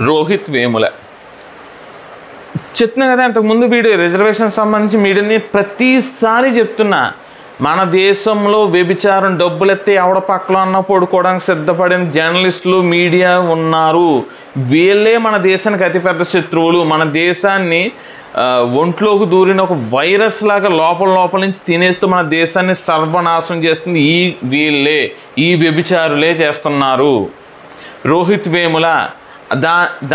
రోహిత్ వేముల చెప్తున్నా కదా, అంతకుముందు వీడియో రిజర్వేషన్ సంబంధించి మీడియాని ప్రతిసారి చెప్తున్నా, మన దేశంలో వ్యభిచారం డబ్బులెత్తే ఎవడ పక్కలో అన్న పడుకోవడానికి సిద్ధపడిన జర్నలిస్టులు మీడియా ఉన్నారు. వీళ్ళే మన దేశానికి అతిపెద్ద శత్రువులు. మన దేశాన్ని ఒంట్లోకి దూరిన ఒక వైరస్ లాగా లోపల నుంచి తినేస్తూ మన దేశాన్ని సర్వనాశనం చేస్తుంది వీళ్ళే, ఈ వ్యభిచారులే చేస్తున్నారు. రోహిత్ వేముల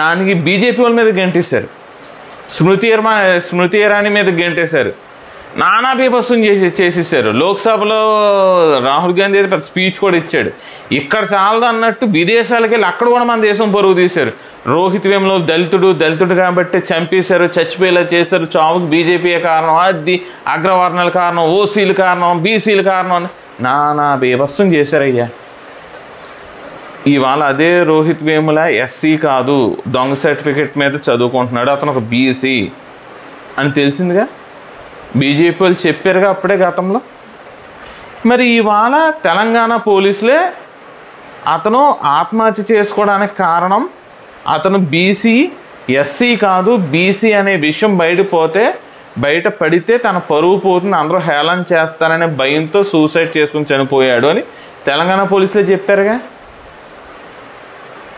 దానికి బీజేపీ వాళ్ళ మీద గెంటేశారు, స్మృతి ఇరానీ మీద గెంటేశారు, నానా బీభత్సం చేసేసారు. లోక్సభలో రాహుల్ గాంధీ అయితే పెద్ద స్పీచ్ కూడా ఇచ్చాడు. ఇక్కడ చాలదు అన్నట్టు విదేశాలకు వెళ్ళి అక్కడ కూడా మన దేశం పరుగు తీశారు. రోహిత్ వేముల దళితుడు కాబట్టి చంపేశారు, చచ్చిపోయేలా చేశారు, చావుకి బీజేపీయే కారణం, అది అగ్రవర్ణాల కారణం, ఓసీలు కారణం, బీసీలు కారణం అని నానా బీభత్సం చేశారయ్యా. ఇవాళ అదే రోహిత్ వేముల ఎస్సీ కాదు, దొంగ సర్టిఫికెట్ మీద చదువుకుంటున్నాడు, అతను ఒక బీసీ అని తెలిసిందిగా. బీజేపీ వాళ్ళు చెప్పారుగా అప్పుడే గతంలో. మరి ఇవాళ తెలంగాణ పోలీసులే అతను ఆత్మహత్య చేసుకోవడానికి కారణం అతను బీసీ, ఎస్సీ కాదు బీసీ అనే విషయం బయట పడితే తన పరువు పోతుంది, అందరూ హేళన చేస్తారనే భయంతో సూసైడ్ చేసుకుని చనిపోయాడు అని తెలంగాణ పోలీసులే చెప్పారుగా.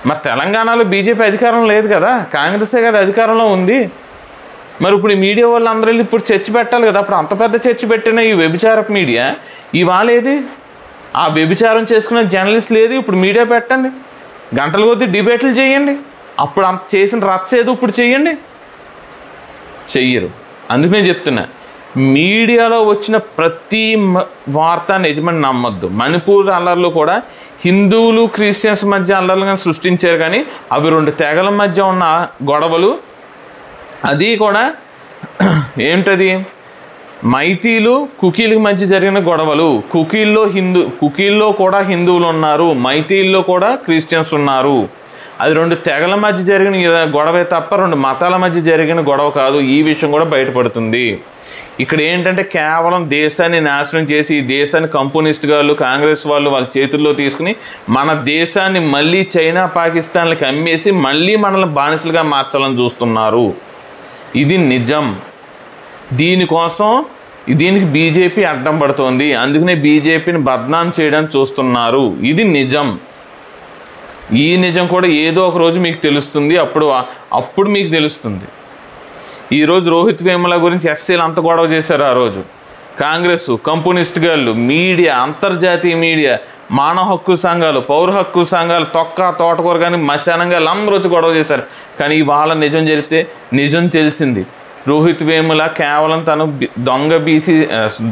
మరి తెలంగాణలో బీజేపీ అధికారం లేదు కదా, కాంగ్రెసే కదా అధికారంలో ఉంది. మరి ఇప్పుడు ఈ మీడియా వాళ్ళు అందరూ వెళ్ళి ఇప్పుడు చర్చ పెట్టాలి కదా. అప్పుడు అంత పెద్ద చర్చ పెట్టిన ఈ వ్యభిచారపు మీడియా ఇవాళ ఏది, ఆ వ్యభిచారం చేసుకునే జర్నలిస్ట్ లేదు. ఇప్పుడు మీడియా పెట్టండి, గంటల కొద్దీ డిబేట్లు చేయండి, అప్పుడు అంత చేసిన రచ్చ ఏదో ఇప్పుడు చెయ్యరు. అందుకనే చెప్తున్నా, మీడియాలో వచ్చిన ప్రతి వార్త నిజమని నమ్మొద్దు. మణిపూర్ అల్లర్లు కూడా హిందువులు క్రిస్టియన్స్ మధ్య అల్లర్లు కానీ సృష్టించారు, కానీ అవి రెండు తెగల మధ్య ఉన్న గొడవలు. అది కూడా ఏమిటది, మైతీలు కుకీలకు మధ్య జరిగిన గొడవలు. కుకీల్లో కూడా హిందువులు ఉన్నారు, మైతీల్లో కూడా క్రిస్టియన్స్ ఉన్నారు. అది రెండు తెగల మధ్య జరిగిన గొడవే తప్ప రెండు మతాల మధ్య జరిగిన గొడవ కాదు. ఈ విషయం కూడా బయటపడుతుంది. ఇక్కడ ఏంటంటే కేవలం దేశాన్ని నాశనం చేసి ఈ దేశాన్ని కమ్యూనిస్ట్ గాళ్ళు, కాంగ్రెస్ వాళ్ళు వాళ్ళ చేతుల్లో తీసుకుని మన దేశాన్ని మళ్ళీ చైనా, పాకిస్తాన్లకి అమ్మేసి మళ్ళీ మనల్ని బానిసలుగా మార్చాలని చూస్తున్నారు. ఇది నిజం. దీనికి బీజేపీ అడ్డం పడుతోంది. అందుకనే బీజేపీని బద్నాం చేయడానికి చూస్తున్నారు. ఇది నిజం. ఈ నిజం కూడా ఏదో ఒక రోజు మీకు తెలుస్తుంది. అప్పుడు మీకు తెలుస్తుంది. ఈరోజు రోహిత్ వేముల గురించి ఎస్సీలు అంత గొడవ చేశారు. ఆ రోజు కాంగ్రెస్, కమ్యూనిస్ట్ గాళ్ళు, మీడియా, అంతర్జాతీయ మీడియా, మానవ హక్కు సంఘాలు, పౌర హక్కు సంఘాలు, తోటకూర కానీ మశానంగా అందరూ వచ్చి గొడవ చేశారు. కానీ ఇవాళ నిజం తెలిసింది. రోహిత్ వేముల కేవలం తను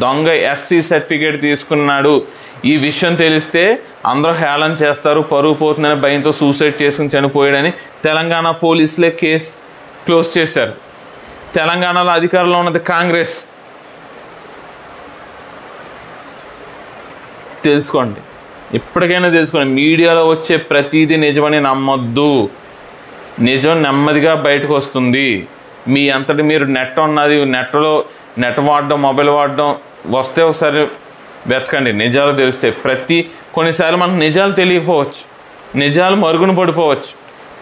దొంగ ఎస్సీ సర్టిఫికేట్ తీసుకున్నాడు. ఈ విషయం తెలిస్తే అందరూ హేళన చేస్తారు, పరువు పోతుందని భయంతో సూసైడ్ చేసుకుని చనిపోయాడని తెలంగాణ పోలీసులే కేసు క్లోజ్ చేశారు. తెలంగాణలో అధికారంలో ఉన్నది కాంగ్రెస్. తెలుసుకోండి, ఇప్పటికైనా తెలుసుకోండి. మీడియాలో వచ్చే ప్రతిదీ నిజమని నమ్మొద్దు. నిజం నెమ్మదిగా బయటకు వస్తుంది. మీ అంతటి మీరు నెట్ ఉన్నది, నెట్ వాడడం, మొబైల్ వాడడం వస్తే ఒకసారి వెతకండి, నిజాలు తెలుస్తాయి. కొన్నిసార్లు మనకు నిజాలు తెలియకపోవచ్చు, నిజాలు మరుగున పడిపోవచ్చు,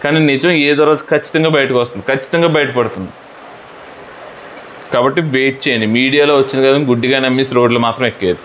కానీ నిజం ఏదో రోజు ఖచ్చితంగా బయటకు వస్తుంది, ఖచ్చితంగా బయటపడుతుంది. కాబట్టి వెయిట్ చేయండి. మీడియాలో వచ్చింది కదా గుడ్డిగా నమ్మేసి రోడ్లు మాత్రం ఎక్కేది.